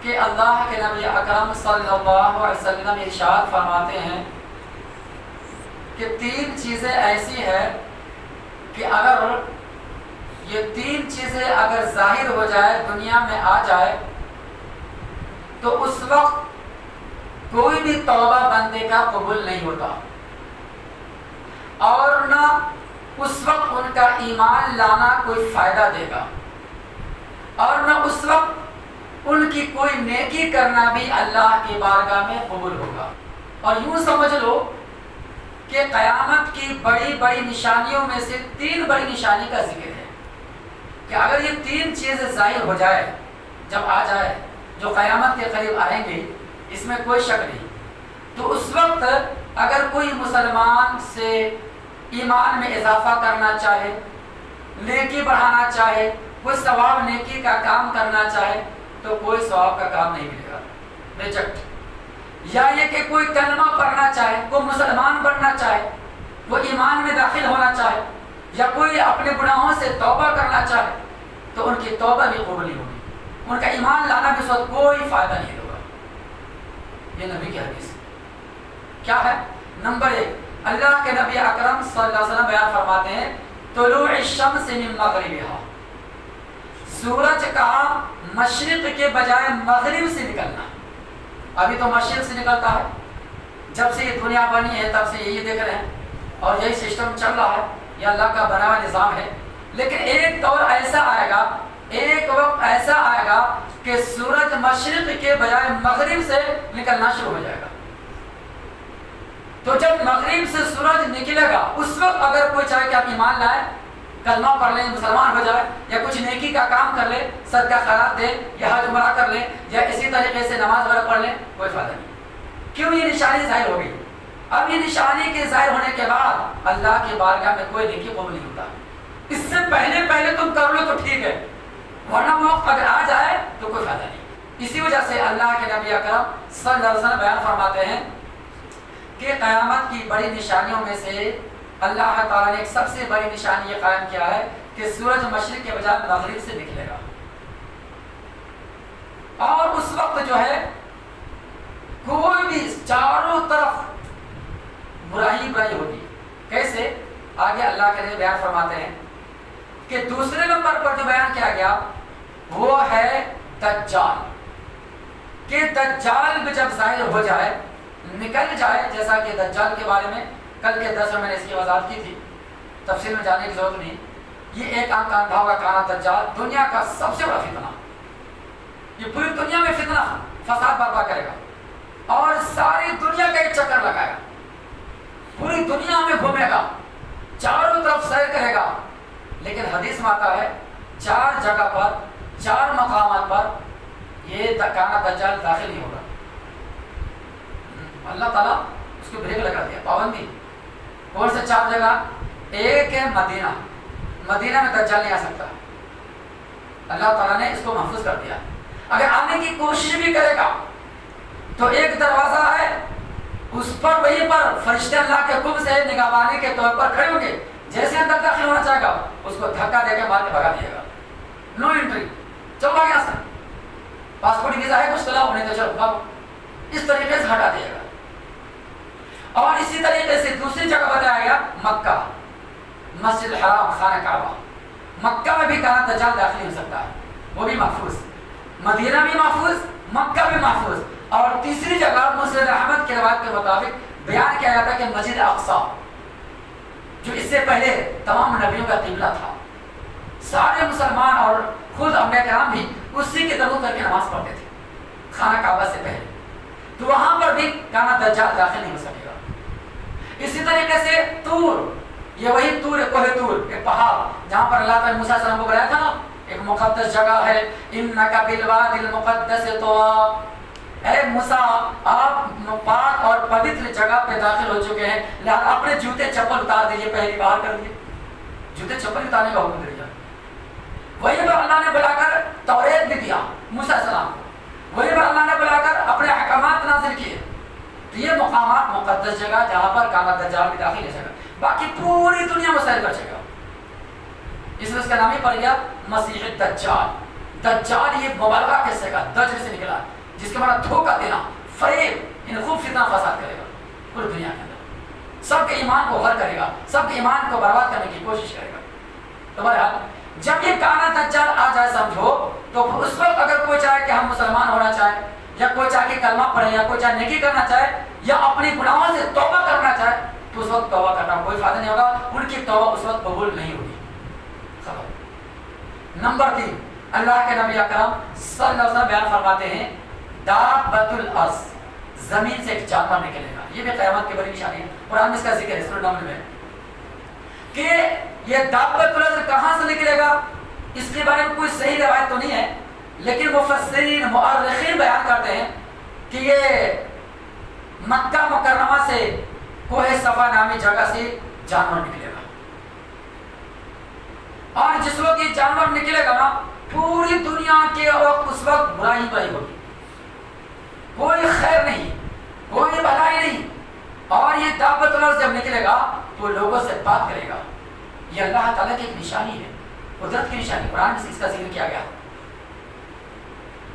کہ اللہ کے نبی اکرم صلی اللہ علیہ وسلم ارشاد فرماتے ہیں کہ 3 چیزیں ایسی ہیں کہ اگر یہ 3 چیزیں اگر ظاہر ہو جائے، دنیا میں آ جائے، تو اس وقت کوئی بھی توبہ بندے کا قبول نہیں ہوتا، اور نہ اس وقت ان کا ایمان لانا کوئی فائدہ دے گا، اور نہ اس وقت ان کی کوئی نیکی کرنا بھی اللہ کی بارگاہ میں قبول ہوگا۔ اور یوں سمجھ لو کہ قیامت کی بڑی بڑی نشانیوں میں سے 3 بڑی نشانی کا ذکر ہے کہ اگر یہ 3 چیزیں ظاہر ہو جائے، جب آ جائے، جو قیامت کے قریب آئیں گے، اس میں کوئی شک نہیں، تو اس وقت اگر کوئی مسلمان سے ایمان میں اضافہ کرنا چاہے، نیکی بڑھانا چاہے، کوئی ثواب نیکی کا کام کرنا چاہے، تو کوئی ثواب کا کام نہیں ملے گا، ریجیکٹ۔ یا یہ کہ کوئی کلمہ پڑھنا چاہے، کوئی مسلمان بننا چاہے، وہ ایمان میں داخل ہونا چاہے، یا کوئی اپنے گناہوں سے توبہ کرنا چاہے، تو ان کی توبہ بھی قبول نہیں ہوگی، ان کا ایمان لانا بھی اس وقت کوئی فائدہ نہیں ہوگا۔ یہ نبی کی حدیث کیا ہے؟ نمبر 1، اللہ کے نبی اکرم صلی اللہ علیہ وسلم بیان فرماتے ہیں طلوع الشمس من مغربها، سورج کا مشرق کے بجائے مغرب سے نکلنا۔ ابھی تو مشرق سے نکلتا ہے، جب سے یہ دنیا بنی ہے تب سے یہی دیکھ رہے ہیں، اور یہی سسٹم چل رہا ہے، یہ اللہ کا بنا ہوا نظام ہے۔ لیکن ایک دور ایسا آئے گا، ایک وقت ایسا آئے گا کہ سورج مشرق کے بجائے مغرب سے نکلنا شروع ہو جائے گا۔ تو جب مغرب سے سورج نکلے گا، اس وقت اگر کوئی چاہے کہ آپ ایمان لائے، کلمہ پڑھ لیں، مسلمان ہو جائے، یا کچھ نیکی کا کام کر لے، صدقہ خیرات دے، یا حج عمرہ کر لے، یا اسی طریقے سے نماز وغیرہ پڑھ لیں، کوئی فائدہ نہیں۔ کیوں؟ یہ نشانی ظاہر ہو گئی۔ اب یہ نشانی کے ظاہر ہونے کے بعد اللہ کی بارگاہ میں کوئی نیکی قبول نہیں ہوتا۔ اس سے پہلے تم کر لو تو ٹھیک ہے، ورنہ وقت اگر آ جائے تو کوئی فائدہ نہیں۔ اسی وجہ سے اللہ کے نبی اکرم صلی اللہ علیہ وسلم بیان فرماتے ہیں کہ قیامت کی بڑی نشانیوں میں سے اللہ تعالیٰ نے ایک سب سے بڑی نشانی یہ قائم کیا ہے کہ سورج مشرق کے بجائے مغرب سے نکلے گا، اور اس وقت جو ہے کوئی بھی چاروں طرف برائی ہوگی۔ کیسے؟ آگے اللہ کے نبی بیان فرماتے ہیں کہ دوسرے نمبر پر جو بیان کیا گیا وہ ہے دجال، کہ دجال بھی جب ظاہر ہو جائے، نکل جائے، جیسا کہ دجال کے بارے میں کل کے درس میں نے اس کی وضاحت کی تھی، تفصیل میں جانے کی ضرورت نہیں۔ یہ ایک آنکھ اندھا ہوگا کانا دجال، دنیا کا سب سے بڑا فتنہ، یہ پوری دنیا میں فتنہ فساد برپا کرے گا، اور ساری دنیا کا ایک چکر لگائے گا، پوری دنیا میں گھومے گا، چاروں طرف سیر کرے گا۔ لیکن حدیث میں آتا ہے 4 جگہ پر، 4 مقامات پر یہ کانا دجال داخل نہیں ہوگا۔ اللہ تعالیٰ اس کو بریک لگا دیا، پابندی۔ کون سے 4 جگہ؟ ایک ہے مدینہ، مدینہ میں دجال نہیں آ سکتا، اللہ تعالیٰ نے اس کو محفوظ کر دیا۔ اگر آنے کی کوشش بھی کرے گا تو ایک دروازہ ہے، اس پر وہیں پر فرشتے اللہ کے حکم سے نگہبانی کے طور پر کھڑے ہوں گے، جیسے اندر داخل ہونا چاہے گا اس کو دھکا دے کے مار کے بھگا دیے گا، نو انٹری، چلو آگے سر، پاسپورٹ ویزا ہے کچھ طلب ہونے تو چلو بھاگو، اس طریقے سے ہٹا دے گا۔ اور اسی طریقے سے دوسری جگہ بتایا گیا مکہ، مسجد الحرام، خانہ کعبہ، مکہ میں بھی کہاں دجال داخل ہو سکتا ہے، وہ بھی محفوظ، مدینہ بھی محفوظ، مکہ بھی محفوظ۔ اور تیسری جگہ مسند احمد کے روایت کے مطابق بیان کیا جاتا ہے کہ مسجد اقصی، جو اس سے پہلے تمام نبیوں کا قبلہ تھا، سارے مسلمان اور خود انبیاء کرام بھی اسی کے تابوت کر کے نماز پڑھتے تھے خانہ کعبہ سے پہلے، تو وہاں پر بھی کانا دجال داخل نہیں ہو سکے گا۔ اسی طریقے سے طور، یہ وہی طور ہے، کوہ طور، ایک پہاڑ جہاں پر اللہ تعالیٰ نے موسیٰ علیہ السلام کو بلایا تھا نا، ایک مقدس جگہ ہے، انک بالوادی المقدس طویٰ، اے موسیٰ آپ پاک اور پوتر جگہ پہ داخل ہو چکے ہیں، لہذا اپنے جوتے چپل اتار دیجیے، پہلی بار کر دیے، جوتے چپل اتارنے کا حکم دیا۔ وہیں پر اللہ نے بلا کر توریت بھی دیا موسیٰ علیہ السلام کو، وہیں پر اللہ نے بلا کر اپنے احکامات نازل کیے۔ تو یہ مقامات مقدس جگہ جہاں پر کانا دجال بھی داخل ہو سکے گا، باقی پوری دنیا میں سیر کر سکے گا۔ اس میں اس کا نام ہی پڑ گیا مسیح الدجال۔ دجال یہ مبالغہ کیسے کا، دجل سے نکلا، جس کے معنی دھوکہ دینا، فریب، ان خوب فتنہ فساد کرے گا پوری دنیا کے اندر، سب کے ایمان کو غر کرے گا، سب کے ایمان کو برباد کرنے کی کوشش کرے گا۔ تو بہرحال جب یہ کانا دجال آ جائے سمجھو، تو اس وقت اگر کوئی چاہے کہ ہم مسلمان ہونا چاہے، یا کوئی چاہے کہ کلمہ پڑھے، یا کوئی چاہے نیکی کرنا چاہے، یا اپنی گناہوں سے توبہ کرنا چاہے، تو اس وقت توبہ کرنا کوئی فائدہ نہیں ہوگا، ان کی توبہ اس وقت قبول نہیں ہوگی۔ نمبر 3، اللہ کے نبی اکرم صلی اللہ علیہ وسلم بیان فرماتے ہیں دابۃ الارض، زمین سے ایک جانور نکلے گا، یہ بھی قیامت کی بڑی نشانی ہے، قرآن میں اس کا ذکر ہے سورہ نمل میں، کہ یہ دابۃ الارض کہاں سے نکلے گا، اس کے بارے میں کوئی صحیح روایت تو نہیں ہے، لیکن مفسرین مؤرخین بیان کرتے ہیں کہ یہ مکہ مکرمہ سے کوہ صفا نامی جگہ سے جانور نکلے گا، اور جس وقت یہ جانور نکلے گا نا، پوری دنیا کے وقت اس وقت برائی برائی ہوگی، کوئی خیر نہیں، کوئی بھلائی نہیں، اور یہ دابۃ الارض جب نکلے گا تو لوگوں سے بات کرے گا۔ یہ اللہ تعالیٰ کی ایک نشانی ہے، قدرت کی نشانی، قرآن میں اس کا ذکر کیا گیا۔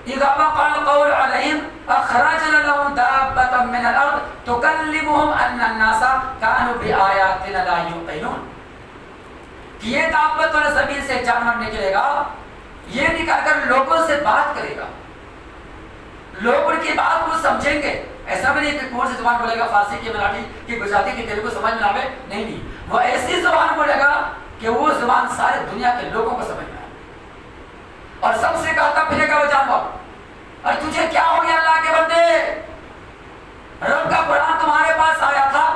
اذا وقع القول عليهم اخرجنا لهم دابة من الارض تكلمهم ان الناس كانوا بآياتنا لا يوقنون، کہ یہ دابۃ الارض زمین سے جانور نکلے گا، یہ نکال کر لوگوں سے بات کرے گا، لوگ ان کی بات کو سمجھیں گے۔ ایسا بھی نہیں کہ کون سی زبان بولے گا، فارسی کی، مراٹھی کی، گجراتی کی، تیلگو سمجھ میں آئے، نہیں، وہ ایسی زبان بولے گا کہ وہ زبان سارے دنیا کے لوگوں کو سمجھ میں آئے، اور سب سے کہتا پھرے گا وہ جانور، اور تجھے کیا ہو گیا اللہ کے بندے، رب کا قرآن تمہارے پاس آیا تھا،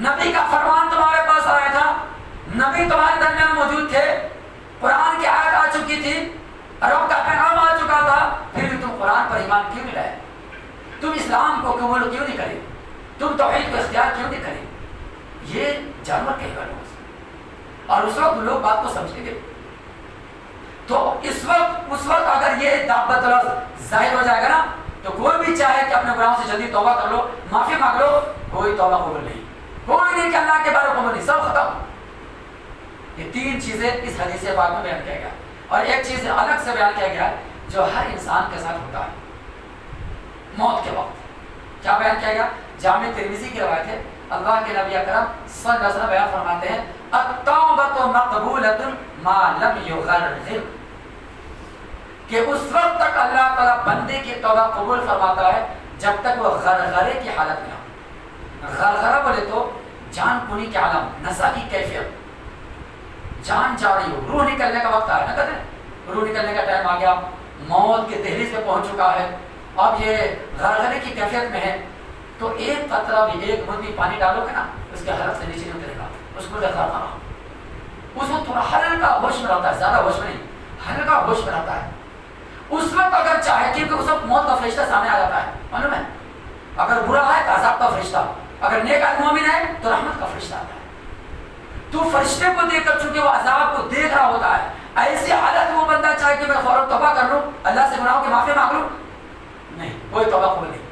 نبی کا فرمان تمہارے پاس آیا تھا، نبی تمہارے درمیان موجود تھے، قرآن کی آیت آ چکی تھی، رب کا پیغام آ چکا تھا، پھر بھی تم قرآن پر ایمان کیوں نہیں لائے، تم اسلام کو قبول کیوں نہیں کرے، تم توحید کو اختیار کیوں نہیں کرے؟ یہ جانور کہے گا لوگوں سے، اور اس وقت لوگ بات کو سمجھیں گے۔ تو اس وقت اگر یہ دابۃ الارض ظاہر ہو جائے گا نا، تو کوئی بھی چاہے کہ اپنے گناہوں سے جلدی توبہ کر لو، معافی مانگ لو، کوئی توبہ قبول نہیں، کوئی نہیں کہ اللہ کے بارے قبول نہیں، سب ختم۔ یہ 3 چیزیں اس حدیث پاک میں بیان کیا گیا، اور ایک چیز الگ سے بیان کیا گیا جو ہر انسان کے ساتھ ہوتا ہے موت کے وقت۔ کیا بیان کیا گیا؟ جامع ترمذی کی روایت ہے، اللہ کے نبی اکرم صلی اللہ علیہ وسلم بیان فرماتے ہیں التوبۃ مقبولۃ ما لم یغرغر، کہ اس وقت تک اللہ تعالیٰ بندے کی توبہ قبول فرماتا ہے جب تک وہ غرغرے کی حالت میں ہو۔ غرغرہ بولے تو جان کنی کے عالم، نشہ کی کیفیت، جان جا رہی ہو، روح نکلنے کا وقت آیا نا، کہتے ہیں روح نکلنے کا ٹائم آ گیا، موت کے دہلیز پہ پہنچ چکا ہے، اب یہ غرغرے کی کیفیت میں ہے، تو ایک قطرہ بھی، ایک بوند بھی پانی ڈالو گے نا، اس کے حلق سے نیچے نہیں اترے گا، اس کو غرغرہ، اس کو تھوڑا ہلکا ہوش میں رہتا ہے، زیادہ ہوش میں نہیں، ہلکا ہوش میں رہتا ہے۔ اس وقت اگر چاہے، کیونکہ اس وقت موت کا فرشتہ سامنے آ جاتا ہے، معلوم ہے، اگر برا ہے تو عذاب کا فرشتہ، اگر نیک آدمی مومن ہے تو رحمت کا فرشتہ آتا ہے۔ تو فرشتے کو دیکھ کر چونکہ وہ عذاب کو دیکھ رہا ہوتا ہے، ایسی حالت میں وہ بندہ چاہے کہ میں فوراً توبہ کر لوں، اللہ سے گناہوں کی معافی مانگ لوں، نہیں، کوئی توبہ قبول نہیں،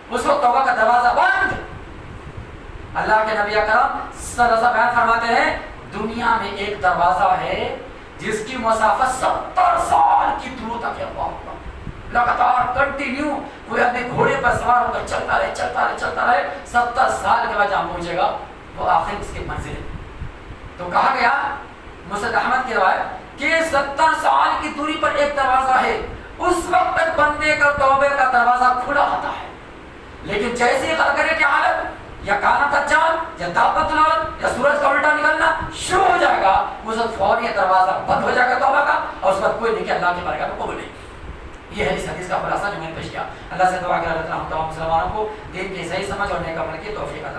اس وقت توبہ کا دروازہ بند۔ اللہ کے نبی اکرم صلی اللہ علیہ وسلم بیان فرماتے ہیں دنیا میں ایک دروازہ ہے جس کی مسافت 70 سال کی دور تک ہے، لگاتار کنٹینیو، کوئی آدمی گھوڑے پر سوار ہو کر چلتا رہے 70 سال کے بعد جہاں پہنچے گا وہ آخر اس کی منزل ہے۔ تو کہا گیا مسند احمد کی روایت کہ 70 سال کی دوری پر ایک دروازہ ہے، اس وقت تک بندے کا توبے کا دروازہ کھلا ہوتا ہے، لیکن جیسے ہی غرغرے کی حالت یا کانا دجال یا دابۃ الارض یا سورج کا الٹا نکلنا شروع ہو جائے گا، اس وقت فوری دروازہ بند ہو جائے گا توبہ کا، اور اس وقت کوئی نہیں کہ اللہ کے بارگاہ میں قبول نہیں۔ یہ ہے اس حدیث کا خلاصہ جو میں نے پیش کیا۔ اللہ سے دعا کہ اللہ تعالیٰ ہم تمام مسلمانوں کو دین کی صحیح سمجھ اور نیک عمل کی توفیق عطا